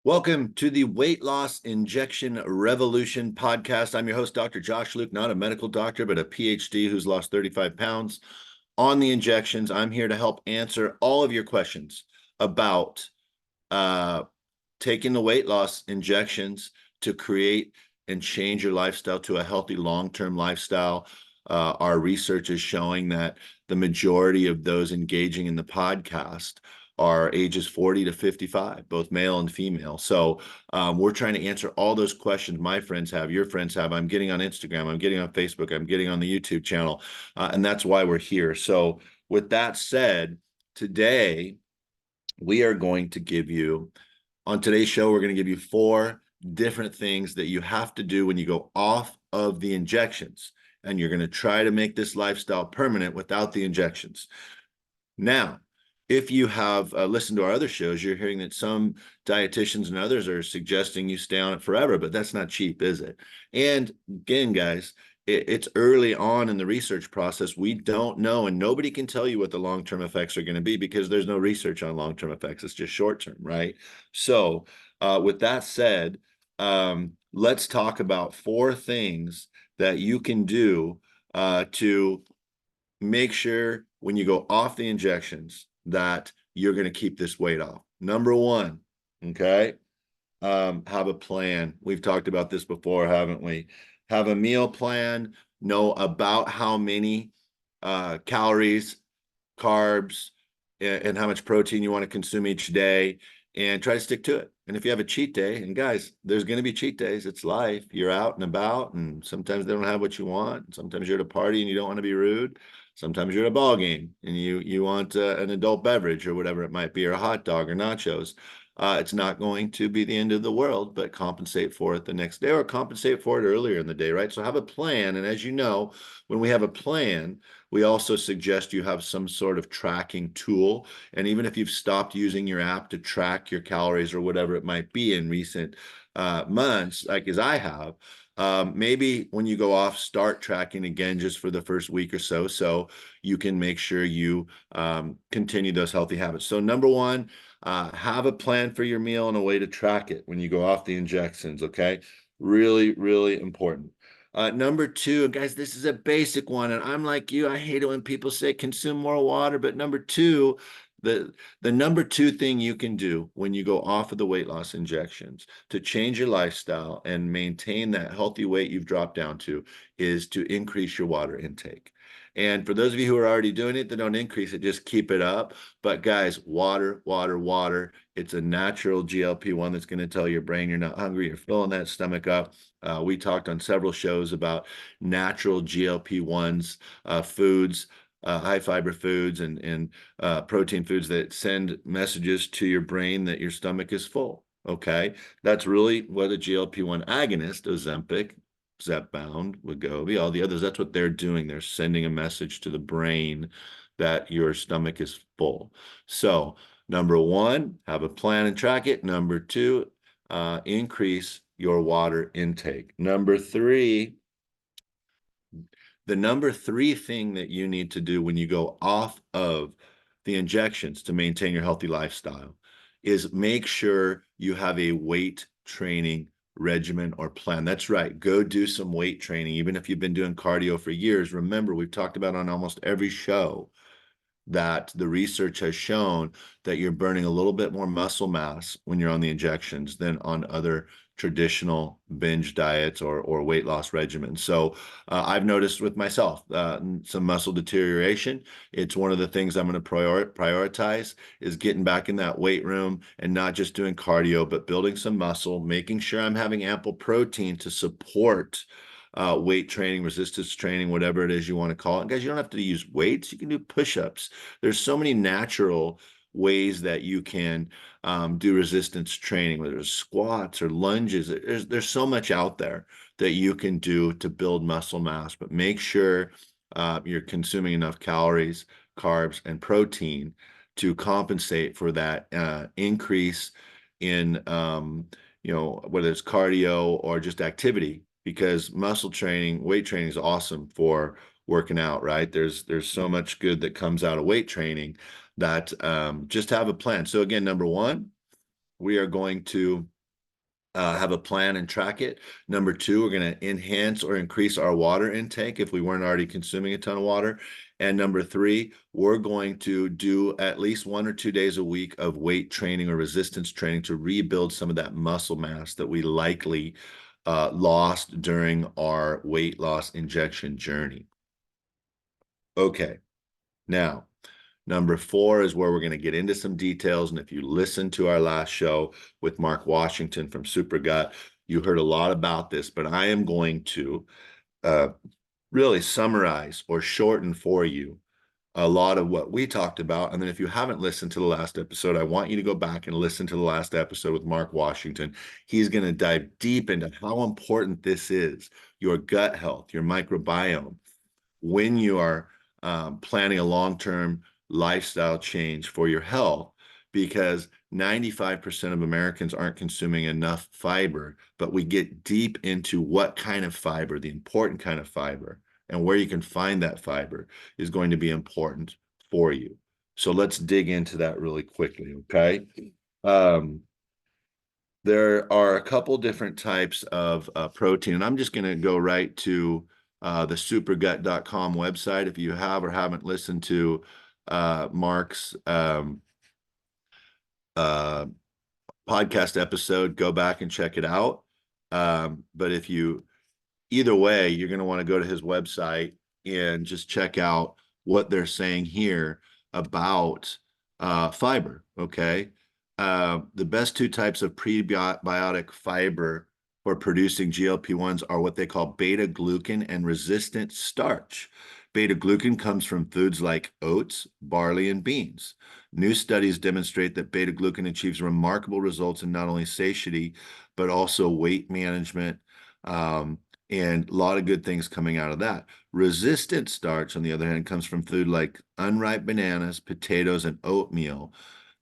Welcome to the Weight Loss Injection Revolution podcast. I'm your host, Dr. Josh Luke, not a medical doctor, but a PhD who's lost 35 pounds on the injections. I'm here to help answer all of your questions about taking the weight loss injections to create and change your lifestyle to a healthy long-term lifestyle. Our research is showing that the majority of those engaging in the podcast are ages 40 to 55, both male and female. So we're trying to answer all those questions my friends have, your friends have. I'm getting on Instagram, I'm getting on Facebook, I'm getting on the YouTube channel, and that's why we're here. So with that said, today we are going to give you, on today's show, we're going to give you 4 different things that you have to do when you go off of the injections. And you're going to try to make this lifestyle permanent without the injections. Now, if you have listened to our other shows, you're hearing that some dietitians and others are suggesting you stay on it forever, but that's not cheap, is it? And again, guys, it's early on in the research process. We don't know, and nobody can tell you what the long-term effects are going to be because there's no research on long-term effects. It's just short-term, right? So with that said, let's talk about 4 things that you can do to make sure when you go off the injections that you're going to keep this weight off. Number 1, okay, have a plan. We've talked about this before, haven't we? Have a meal plan, know about how many calories, carbs, and how much protein you want to consume each day, and try to stick to it. And if you have a cheat day, and guys, there's going to be cheat days. It's life. You're out and about, and sometimes they don't have what you want. Sometimes you're at a party and you don't want to be rude. Sometimes you're at a ball game and you want an adult beverage or whatever it might be, or a hot dog or nachos. It's not going to be the end of the world, but compensate for it the next day or compensate for it earlier in the day, right? So have a plan. And as you know, when we have a plan, we also suggest you have some sort of tracking tool. And even if you've stopped using your app to track your calories or whatever it might be in recent months, like as I have, maybe when you go off, start tracking again just for the first week or so, so you can make sure you continue those healthy habits. So number 1, have a plan for your meal and a way to track it when you go off the injections, okay? Really, really important. Number 2, and guys, this is a basic one, and I'm like you, I hate it when people say consume more water, but number 2, the number 2 thing you can do when you go off of the weight loss injections to change your lifestyle and maintain that healthy weight you've dropped down to is to increase your water intake. And for those of you who are already doing it, then don't increase it, just keep it up. But guys, water, water, water. It's a natural GLP-1 that's going to tell your brain you're not hungry, you're filling that stomach up. We talked on several shows about natural GLP-1s, foods, high fiber foods and protein foods that send messages to your brain that your stomach is full. Okay, that's really what a GLP-1 agonist, Ozempic, Zepbound, Wegovy, all the others, that's what they're doing. They're sending a message to the brain that your stomach is full. So number 1, have a plan and track it. Number 2, increase your water intake. The number 3 thing that you need to do when you go off of the injections to maintain your healthy lifestyle is make sure you have a weight training regimen or plan. That's right. Go do some weight training. Even if you've been doing cardio for years, remember, we've talked about on almost every show that the research has shown that you're burning a little bit more muscle mass when you're on the injections than on other traditional binge diets or weight loss regimens. So I've noticed with myself some muscle deterioration. It's one of the things I'm going to prioritize is getting back in that weight room and not just doing cardio, but building some muscle, making sure I'm having ample protein to support weight training, resistance training, whatever it is you want to call it. And guys, you don't have to use weights. You can do push-ups. There's so many natural ways that you can do resistance training, whether it's squats or lunges. There's so much out there that you can do to build muscle mass, but make sure you're consuming enough calories, carbs, and protein to compensate for that increase in, whether it's cardio or just activity, because muscle training, weight training is awesome for working out, right? There's so much good that comes out of weight training that just have a plan. So again, number 1, we are going to have a plan and track it. Number two, we're going to enhance or increase our water intake if we weren't already consuming a ton of water. And number three, we're going to do at least 1 or 2 days a week of weight training or resistance training to rebuild some of that muscle mass that we likely lost during our weight loss injection journey. Okay, now number four is where we're going to get into some details. And if you listen to our last show with Mark Washington from Supergut, you heard a lot about this, but I am going to uh, really summarize or shorten for you a lot of what we talked about. And then if you haven't listened to the last episode, I want you to go back and listen to the last episode with Mark Washington. He's going to dive deep into how important this is, your gut health, your microbiome, when you are planning a long-term lifestyle change for your health, because 95% of Americans aren't consuming enough fiber, but we get deep into what kind of fiber, the important kind of fiber, and where you can find that fiber is going to be important for you. So let's dig into that really quickly, okay? There are a couple different types of protein, and I'm just going to go right to the supergut.com website. If you have or haven't listened to Mark's uh, podcast episode, go back and check it out. But if you either way, you're going to want to go to his website and just check out what they're saying here about fiber. Okay. The best two types of prebiotic fiber for producing GLP-1s are what they call beta glucan and resistant starch. Beta glucan comes from foods like oats, barley, and beans. New studies demonstrate that beta glucan achieves remarkable results in not only satiety, but also weight management, and a lot of good things coming out of that. Resistant starch, on the other hand, comes from food like unripe bananas, potatoes, and oatmeal.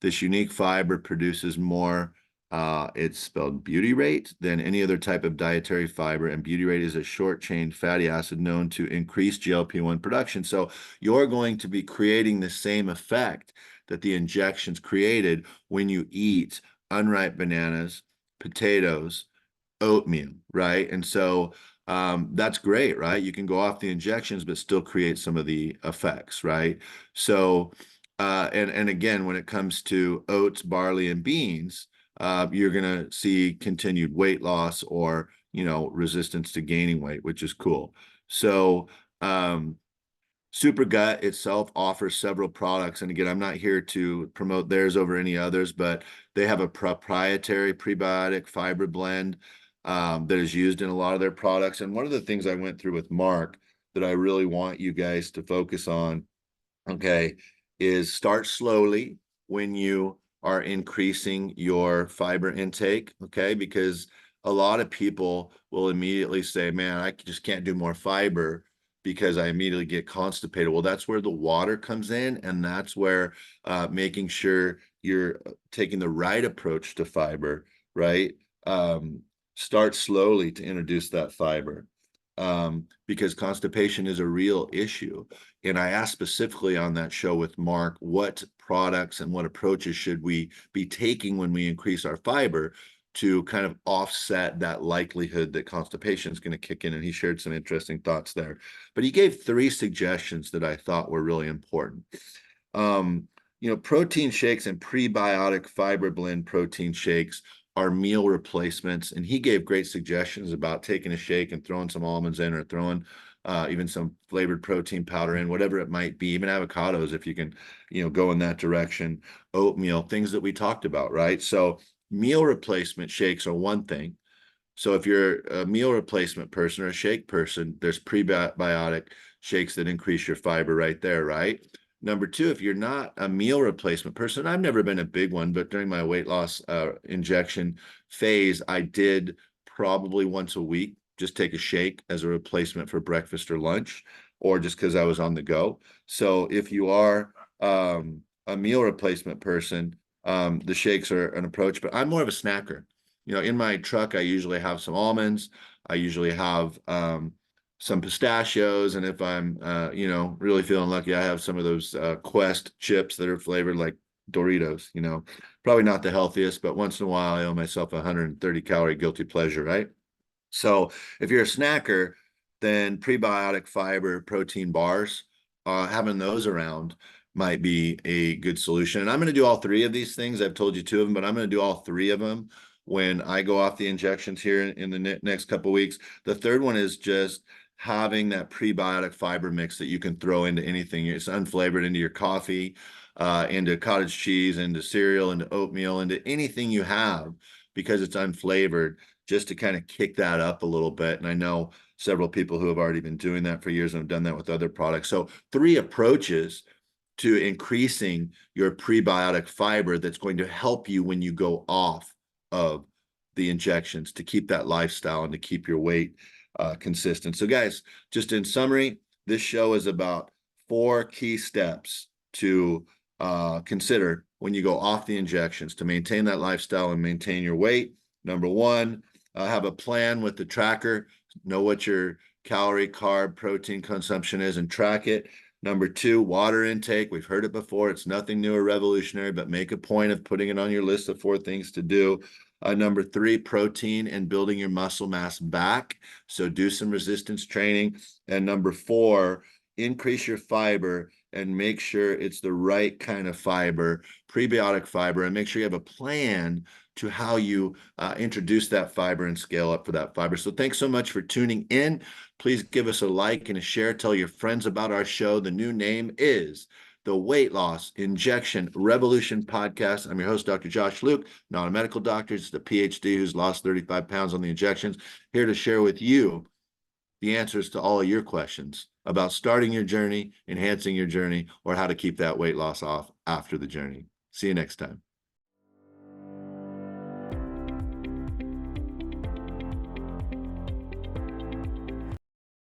This unique fiber produces more, it's spelled butyrate, than any other type of dietary fiber. And butyrate is a short-chain fatty acid known to increase GLP-1 production. So you're going to be creating the same effect that the injections created when you eat unripe bananas, potatoes, oatmeal, right? And so that's great, right? You can go off the injections, but still create some of the effects, right? So, and again, when it comes to oats, barley, and beans, you're going to see continued weight loss or, resistance to gaining weight, which is cool. So, Supergut itself offers several products. And again, I'm not here to promote theirs over any others, but they have a proprietary prebiotic fiber blend that is used in a lot of their products. And one of the things I went through with Mark that I really want you guys to focus on, okay, is start slowly when you are increasing your fiber intake, okay? Because a lot of people will immediately say, man, I just can't do more fiber because I immediately get constipated. Well, that's where the water comes in, and that's where making sure you're taking the right approach to fiber, right? Start slowly to introduce that fiber, because constipation is a real issue. And I asked specifically on that show with Mark, what products and what approaches should we be taking when we increase our fiber to kind of offset that likelihood that constipation is going to kick in. And he shared some interesting thoughts there. But he gave 3 suggestions that I thought were really important. Protein shakes and prebiotic fiber blend protein shakes are meal replacements. And he gave great suggestions about taking a shake and throwing some almonds in, or throwing even some flavored protein powder in, whatever it might be, even avocados, if you can, go in that direction, oatmeal, things that we talked about, right? So meal replacement shakes are one thing. So if you're a meal replacement person or a shake person, there's prebiotic shakes that increase your fiber right there, right? Number two, if you're not a meal replacement person, I've never been a big one, but during my weight loss injection phase, I did probably once a week just take a shake as a replacement for breakfast or lunch, or just because I was on the go. So if you are a meal replacement person, the shakes are an approach, but I'm more of a snacker. In my truck, I usually have some almonds. I usually have some pistachios. And if I'm, really feeling lucky, I have some of those Quest chips that are flavored like Doritos, probably not the healthiest, but once in a while I owe myself a 130 calorie guilty pleasure, right? So if you're a snacker, then prebiotic fiber protein bars, having those around might be a good solution. And I'm going to do all three of these things. I've told you two of them, but I'm going to do all three of them when I go off the injections here in the next couple of weeks. The third one is just having that prebiotic fiber mix that you can throw into anything. It's unflavored, into your coffee, into cottage cheese, into cereal, into oatmeal, into anything you have, because it's unflavored, just to kind of kick that up a little bit. And I know several people who have already been doing that for years and have done that with other products. So three approaches to increasing your prebiotic fiber that's going to help you when you go off of the injections, to keep that lifestyle and to keep your weight consistent. So guys, just in summary, this show is about 4 key steps to consider when you go off the injections to maintain that lifestyle and maintain your weight. Number one, have a plan with the tracker, know what your calorie, carb, protein consumption is, and track it. Number two, water intake. We've heard it before. It's nothing new or revolutionary, but make a point of putting it on your list of 4 things to do. Number three, protein and building your muscle mass back. So do some resistance training. And number four, increase your fiber and make sure it's the right kind of fiber, prebiotic fiber, and make sure you have a plan to how you introduce that fiber and scale up for that fiber. So thanks so much for tuning in. Please give us a like and a share. Tell your friends about our show. The new name is the Weight Loss Injection Revolution Podcast. I'm your host, Dr. Josh Luke, not a medical doctor, just a PhD who's lost 35 pounds on the injections, here to share with you the answers to all of your questions about starting your journey, enhancing your journey, or how to keep that weight loss off after the journey. See you next time.